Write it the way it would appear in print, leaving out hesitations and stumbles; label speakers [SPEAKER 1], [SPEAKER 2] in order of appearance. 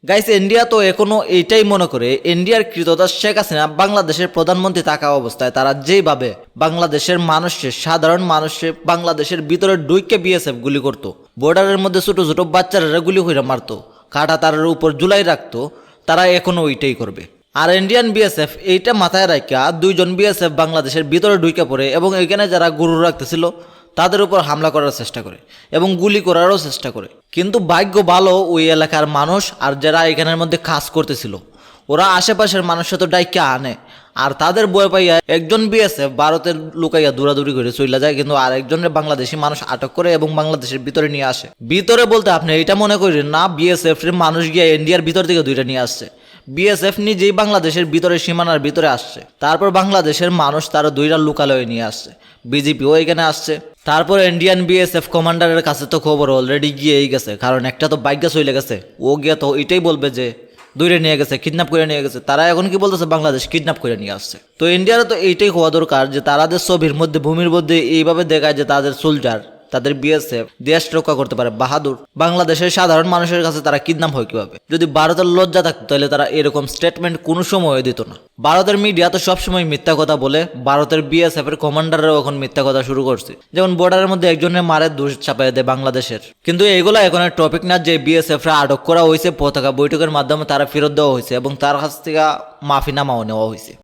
[SPEAKER 1] Guys, India তো এখনো এইটাই মনে করে ইন্ডিয়ার কৃতদাস শেখ হাসিনা বাংলাদেশের প্রধানমন্ত্রী থাকা অবস্থায় তারা যেভাবে বাংলাদেশের মানুষের সাধারণ মানুষের বাংলাদেশের ভিতরে ঢুইকে বিএসএফ গুলি করতো, বর্ডারের মধ্যে ছোট ছোট বাচ্চারা গুলি হইরা মারতো, কাটা তারের উপর জুলাই রাখতো, তারা এখনো ওইটাই করবে। আর ইন্ডিয়ান বিএসএফ এইটা মাথায় রাখা দুইজন বিএসএফ বাংলাদেশের ভিতরে ঢুকে পড়ে এবং এখানে যারা গুরু রাখতেছিল তাদের উপর হামলা করার চেষ্টা করে এবং গুলি করারও চেষ্টা করে। কিন্তু ভাগ্য ভালো ওই এলাকার মানুষ আর যারা এখানের মধ্যে কাজ করতেছিল ওরা আশেপাশের মানুষের তো ডাইকা আনে, আর তাদের বয় পাইয়া একজন বিএসএফ ভারতের লুকাইয়া দৌড়াদৌড়ি করে চলে যায়, কিন্তু আর একজনের বাংলাদেশি মানুষ আটক করে এবং বাংলাদেশের ভিতরে নিয়ে আসে। ভিতরে বলতে আপনি এটা মনে করেন না বিএসএফ এর মানুষ গিয়ে ইন্ডিয়ার ভিতর থেকে দুইটা নিয়ে আসছে। বিএসএফ নিজেই বাংলাদেশের ভিতরে সীমানার ভিতরে আসছে, তারপর বাংলাদেশের মানুষ তারা দুইটা লোকালয়ে নিয়ে আসছে, বিজেপিও এখানে আসছে। তারপর ইন্ডিয়ান বিএসএফ কমান্ডারের কাছে তো খবর অলরেডি গিয়েই গেছে, কারণ একটা তো বাইক চলে গেছে, ও গিয়ে তো এটাই বলবে যে দূরে নিয়ে গেছে, কিডন্যাপ করে নিয়ে গেছে। তারা এখন কি বলতেছে বাংলাদেশ কিডন্যাপ করে নিয়ে আসছে। তো ইন্ডিয়ারও তো এইটাই হওয়া দরকার যে তাদের ছবির মধ্যে ভূমির মধ্যে এইভাবে দেখায় যে তাদের সোলজার, তাদের বিএসএফ দেশ রক্ষা করতে পারে, বাহাদুর। বাংলাদেশের সাধারণ মানুষের কাছে তারা কিডন্যাপ হয় কিভাবে? যদি ভারতের লজ্জা থাকতো তাহলে তারা এরকম স্টেটমেন্ট কোনো সময় দিত না। ভারতের মিডিয়া তো সবসময় মিথ্যা কথা বলে, ভারতের বিএসএফ এর কমান্ডাররাও এখন মিথ্যা কথা শুরু করছে, যেমন বর্ডারের মধ্যে একজনের মারে দোষ চাপাই দেয় বাংলাদেশের। কিন্তু এগুলো এখন টপিক না যে বিএসএফ রা আটক করা হয়েছে, পতাকা বৈঠকের মাধ্যমে তারা ফেরত দেওয়া হয়েছে এবং তার কাছ থেকে মাফিনামাও নেওয়া হয়েছে।